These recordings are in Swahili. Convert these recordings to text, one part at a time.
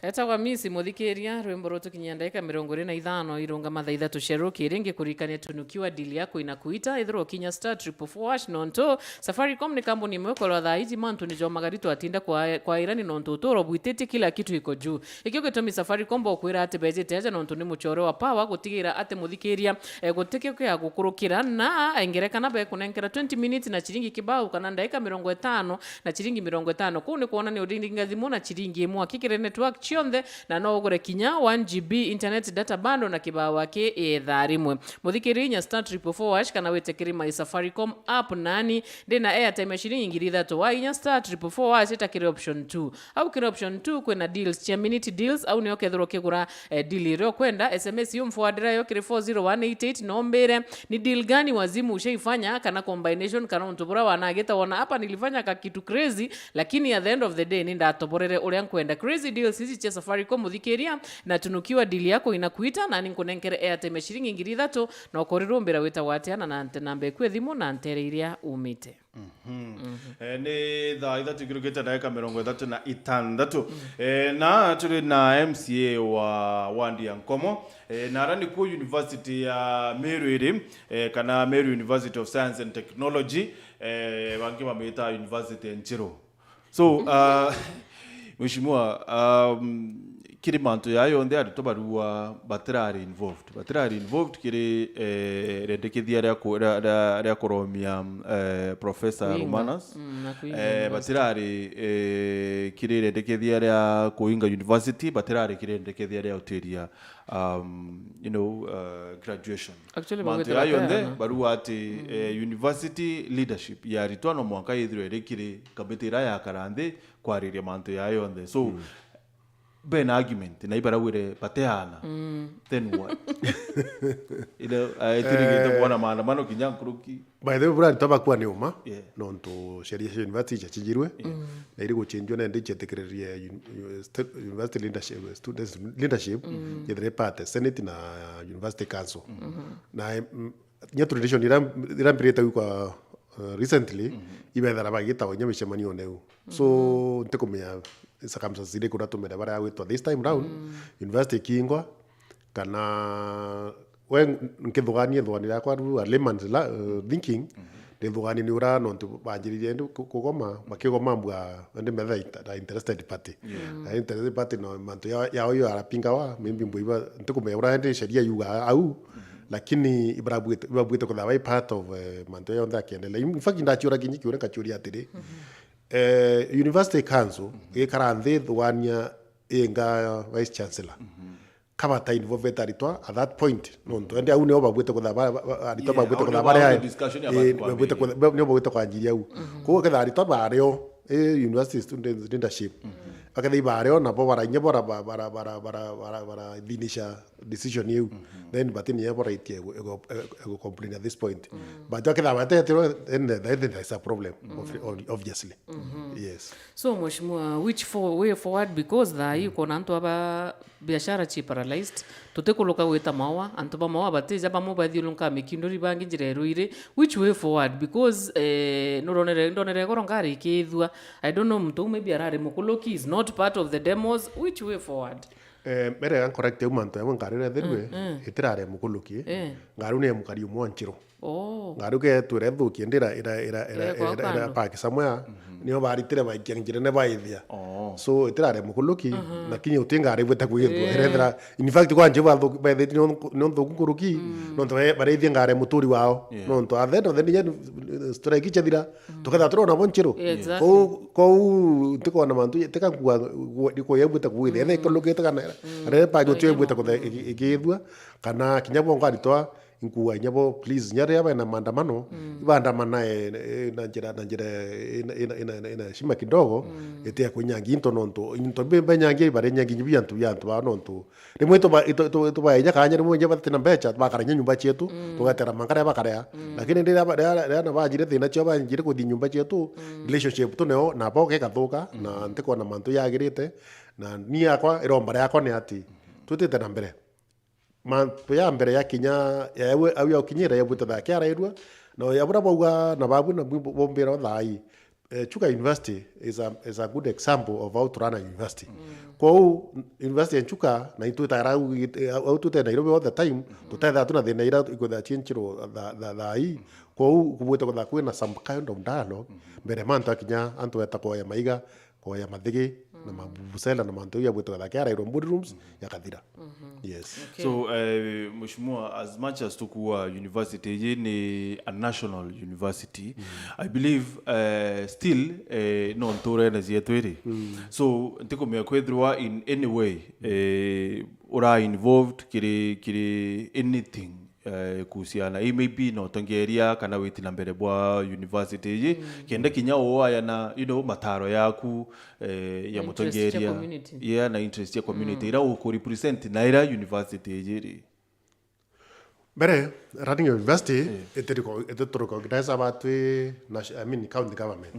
Eta kwa misi muthikiria rwimbo rutu kinyandaika 25 irunga mathaitha tusheruki ringi kurikania tunukiwa dili yako inakuita ithiro kinya star 444 nonto Safaricom ni kampuni imwekolwa thaa hizi mantu ni jomagarito atinda kwa irani nonto toro bwitete kila kitu iko juu ikyo gitomi Safaricom bokwira ati bejete aja nonto ni muchore wa power gutigira ati muthikiria gutike kwa gukurukira na engerekana be kunenkera 20 minutes na chiringi kibao kana ndaika 50 na chiringi 50 kuni kuona ni udindinga thimu na chiringi imwe akikire network chionde na no ugure kinya 1GB internet data bundle na kibao wake etharimwe muthikirinya star 444 kana wetekiri my Safaricom app nani ndina airtime shiringi ngiri thato wa inya star 444 itakire option 2 au kire option 2 kwena deals cha minute deals au niyo kethoro kigura deal iro kwenda SMS yum forwardera yo kire 40188 nombere ni deal gani wazimu ushaifanya kana combination kana untubura wanageta wana hapa nilifanya ka kitu crazy lakini at the end of the day ninda atoborere ule kwenda crazy deals hizi cha Safaricom muthikiria na tunukiwa deal yako inakuita na ninkunenkere airtime shiringi ngiri thato na ukorirumbira wita watiana na namba kwe thimu na ntere iria umite ni thaa ithatu kirugite ndagika 36 na turi na MCA wa NKOMO na arani ku University ya Meru iri kana Meru University of Science and Technology wangi mameta University Nchiro so mheshimiwa kiri mantu yayo ndi ari tobarua batrari involved kiri rendekithia ria koromia professor Romanas batrari kiri rendekithia ria kuinga university batrari kiri rendekithia ria uteria graduation mantu yayo ndi barua ati university leadership ya ritwano mwaka ithiro rekire kabetira ya karande kwariria mantu yayo ndi so ben argument na ibarawire pateana then what I think wana maandamano kinyankuruki by the way brand toba kwa neuma nonto sheria ya university cha chijirwe na iri guchenjwa na ndiche tekereria university leadership students leadership yedre parte senate na university council na nya tradition irampireta kwa recently ibethara bagita wanya mishemanio neu so ntekomea circumstances zile kuna tumera bara wetwa this time round university kingwa kana when nkithuganie thwanira kwa ru layman's thinking ndithuganie ni ura no banjiririe kugoma makigoma mbwa ndi metha interested party interested party no manto ya yo arapinga wa mimbi mbuiba ntukumea ura ndi sheria yuga au lakini ibabwite kwa the part of manto ya onda kiendelea in fact ndachura kinyiki ura kachuria atiri university council ikaranthi thwania inga vice chancellor kama ta involved aritwa at that point no ndo ndi au ne obabwite kwa aritwa babwite kwa bare babwite kwa ne obabwite kwa njiri au ko ka aritwa bareo university students leadership akathi bareo na bo baranya bara dinisha decision you then batini ya bora itie go complain at this point but akatha batete then there is a problem obviously yes so mheshimiwa which way forward because the yuko na antu aba biashara chi paralyzed tutekuluka weta mawa antu ba mawa bateja ba mobile lunka mikindori bangi jireruire which way forward because ndonere gorongari kithua I don't know mtu maybe arare mukuluki is not part of the demos which way forward mere correct umanto ya ngarire thirwe itirare mukuluki ngaru ne mukari umwanchiro ngaru ke turethuki ndira ira paki somewhere niyo baritire baikengire ne baithia so itirare mukuluki lakini utingare bweta kwithwa erethra in fact kwa nje bathe no ndukuruki no ndo barithia ngare muturi wao no ndo athe strike chethira tukatha turona bonchiro ko tikona mantu tikakua diko yebweta kwithia ene kolokete kana are pa go twebweta ko igithwa kana kinyabo ngaritwa inkuwa nyabo please nyare aba na maandamano ibandamana na njira ina shima kidogo etea kunyangi into bembe nyangi bare nyangi nyibiantu ba nonto rimwe to ba nya kanya rimwe nje batina mbecha bakaranya nyumba chetu tugatera mangara bakarya lakini ndira na bajire thina cho banjire kuthi nyumba chetu relationship to neo na boke kathuka na ntiko na mantu yagirite na ni yakwa irombara yakwa ni ati tutite na mbere man ya mbere ya kinya yawe au ya kinyira yabuta da kyara edwa no yabura bauga na babu na bombera thai Chuka University is a good example of how to run a university. Kwa university in Chuka na itu tara au tu Nairobi all the time to tell that na ira iko da chinchiro da ai kwa kubuta kwa kwena some kind of dialogue mbere manto akinya anto eta kwa ya maiga kwa ya mathigi na mabusela na manto ya buta da kyara iro rooms ya kadira. Yes. Okay. So mheshimiwa, as much as tukuwa university ni a national university, I believe still no ntore na zietwere. So ntiko mekwedrwa in any way ora involved kire anything kuhusiana maybe no tongeria kana witi na mbere bwa university kenda kinya oya na mataro yaku ya mutongeria na interest ya community ira uko represent na ira university jiri bere running a university it to recognize about county government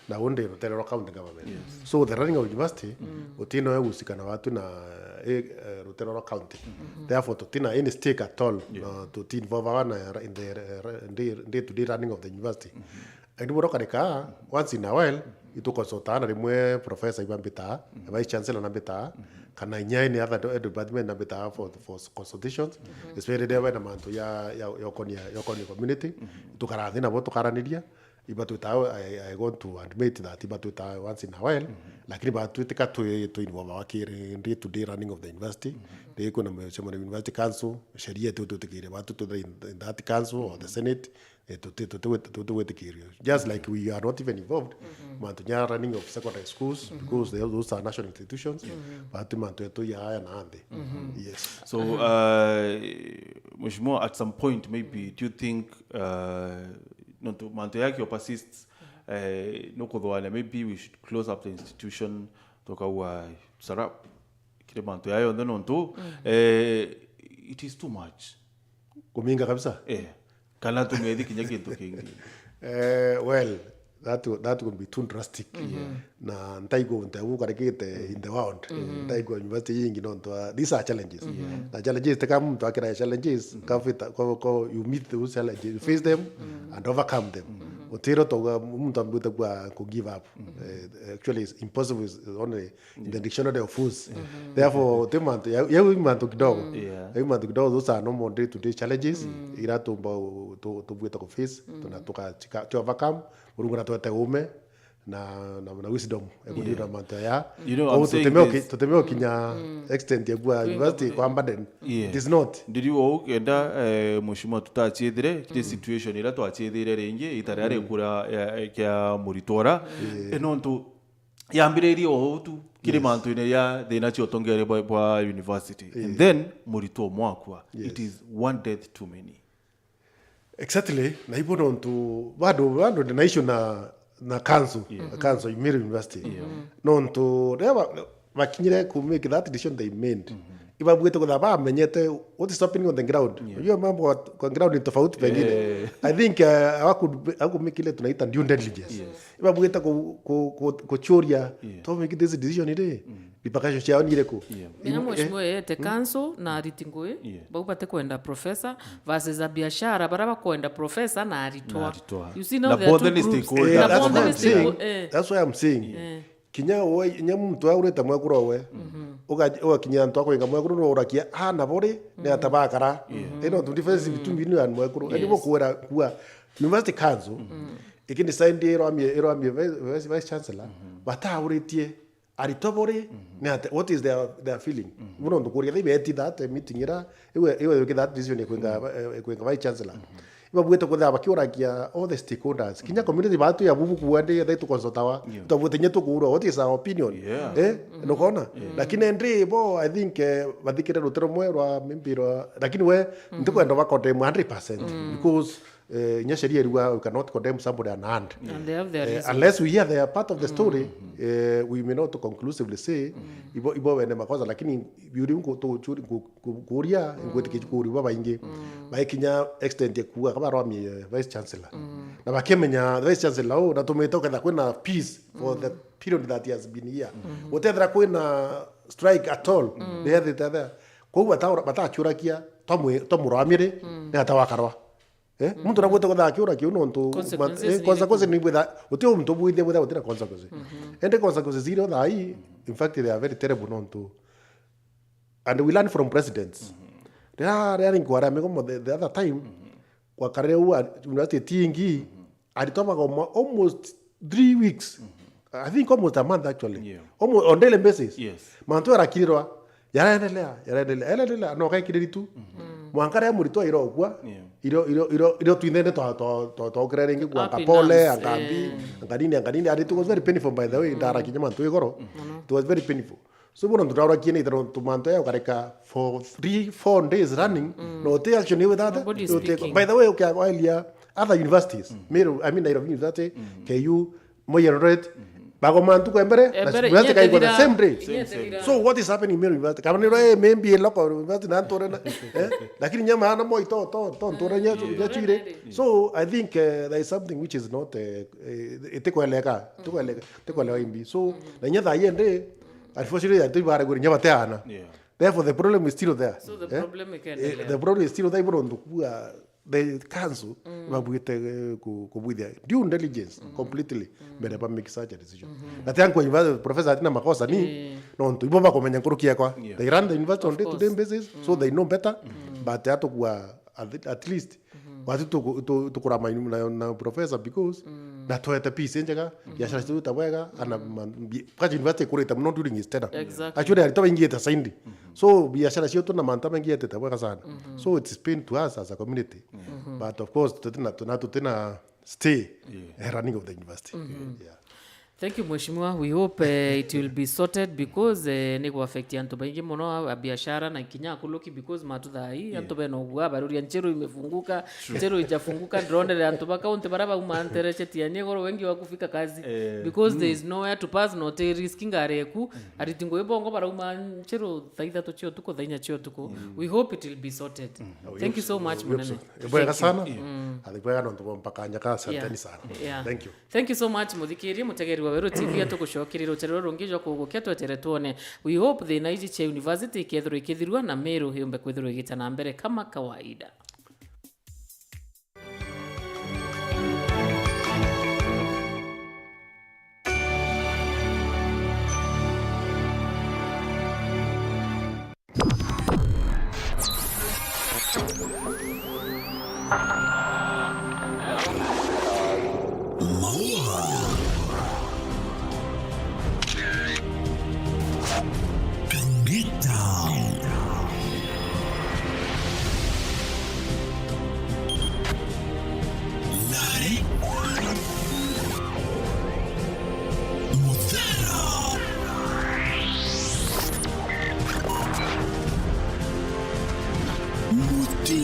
na onde rotero county government so the running of university utino yusika na watu na rotero county therefore tutina any stake at all to involve in the day to day running of the university Aibu roka once in a while itu consultana rimwe professor ibambita vice chancellor nambita kana nyai ni other department nambita for consultations especially there when manto ya yokoni community tukarathina bo tukaraniria ibatuta I want to admit that ibatuta once in a while lakini batutika to involve wakire day to day running of the university they kuna msemo university council sheria tu tukire batu to in that council or the senate just like we are not even involved mantunya running of secondary schools because those are national institutions but mantu to ya na ande yes. So mheshimiwa, at some point maybe do you think no to mantu yake persists no kodwana maybe we should close up the institution toka wa sarap kile mantu yayo ndo nto it is too much kuminga kabisa kana tumedi kinya kintu kingi well that would be too drastic na ntaigo ntagu karekete in the world ntaigo university yingi no these are challenges the challenges take come to akira challenges you meet those challenges, you face them and overcome them otero toga mtu ambuta kwa give up actually it's impossible is only in the dictionary of fools therefore temanto ya manto kidogo those are no more day to day challenges ira to bueta ko face tunatoka to overcome urungura to teume na wisdom ekudira manto ya tutemeo kinya extent ya kwa university kwa burden it is not did you okenda mheshimiwa tutachithire kite situation ira twachithire ringi itarare kura kya muritora enonto yambiriri o tu kire manto ine ya thina cio tongere bwa university and then murito mwakwa it is one death too many exactly na ipo nonto bado na issue na council Meru University nonto bakinyire ku make that decision they made iba bwete ko ba menyete what is happening on the ground hiyo mambo kwa ground ni tofauti pengine I think aku make ile tunaita due diligence iba bwete ko choria to make this decision ide bipakasho chao ni leko mina mheshimiwa yete council na ritingwe baupate kwenda professor versus a biashara baraba kwenda professor na aritoa you see now there are two groups that's why I'm saying kinya mtu aureta mwakuro we uga kinya nto ko inga mwakuro no urakia na bori ne atabakara eno to difference between you and mwakuro eni bokuera kuwa university council ikini sign ero amie vice chancellor batauretie aritobori ne what is their feeling muno ndo kuria they bet that meeting ira ewe that decision ekwenga vice chancellor iba bwete ko thaba kiurakia all the stakeholders kinya community batu ya bubu kuande they to consultawa to bwete nyeto kuura what is our opinion no kona lakini andre bo I think bathikire rutero mwerwa mimbiro lakini we ndiko ndo bakode 100% because nyasheria riwa we cannot condemn somebody and they have their unless we hear their part of the story we may not conclusively say ibo wene makosa lakini biuri to kuria ngwete kuri baba ingi baikinya extend ya kuwa kama vice chancellor na bakemenya vice chancellor na tumetoka na kwena peace for the period that he has been here utethera kwina strike at all they had it kwa batachurakia tomuramire ne atawakarwa muntu nagwete kuthakura kiu nontu consequences ni bwetha utio muntu bwithe bwetha utira consequences and the consequences zero thai in fact they are very terrible nontu and we learn from presidents they are inkwara mego the other time kwa kareu university tingi alitoma almost 3 weeks I think almost a month actually almost on daily basis mantu arakirwa yaraendelea no kaikire tu mwankara ya murito iro kwa iro twinene to kreringi kwa kapole angadini it was very painful by the way ndara kinyama tu igoro it was very painful so bono ndura kiene itero tumanto ya kareka for 3-4 days running no take action with that by the way okay earlier other universities Meru I mean Nairobi University KU Moyenret bagomantu ko embere university kai the same day so what is happening in Meru University kamani ro maybe local university na tore na lakini nyama ana moi to tore nya chire so I think there is something which is not itekweleka imbi so na nyatha yende unfortunately atu bare guri nyama teana therefore the problem is still there so the problem is still there bro the council mabwite kubwithia due diligence completely mbere pa make such a decision na tangu university professor atina makosa ni nonto ibo bakomenya nkurukia kwa they run the university on day to day basis so they know better but ato kwa at least watu tukurama na professor because na toeta piece njega ya shara tabwega ana kwa university kureta not during his tenure actually alitoa ingieta saindi so biashara sio tu na mantama ingieta tabwega sana so it's pain to us as a community but of course tuna stay running of the university yeah. Thank you Mheshimiwa. We hope it will be sorted because nego affect yanto baingi mono a biashara na kinya kuloki because matudha hii yanto beno gwa baruri nchero imefunguka nchero ijafunguka drone ya yanto baka unte baraba umantere cheti ya nyegoro wengi wakufika kazi because there is nowhere to pass not risking areku aritingo ebongo bara umanchero thaitha to chio tuko thainya chio tuko we hope it will be sorted. Thank you so much munene. Bwega sana alibwega ndo mpaka nyaka asanteni sana. Thank you so much muthikiri mutegeri Meru TV atukushokirira uterero rungijwa kugukia twetere tuone we hope the Naiji cha University kethiro ikithirwa na Meru hiombe kwithirwa igitana mbere kama kawaida.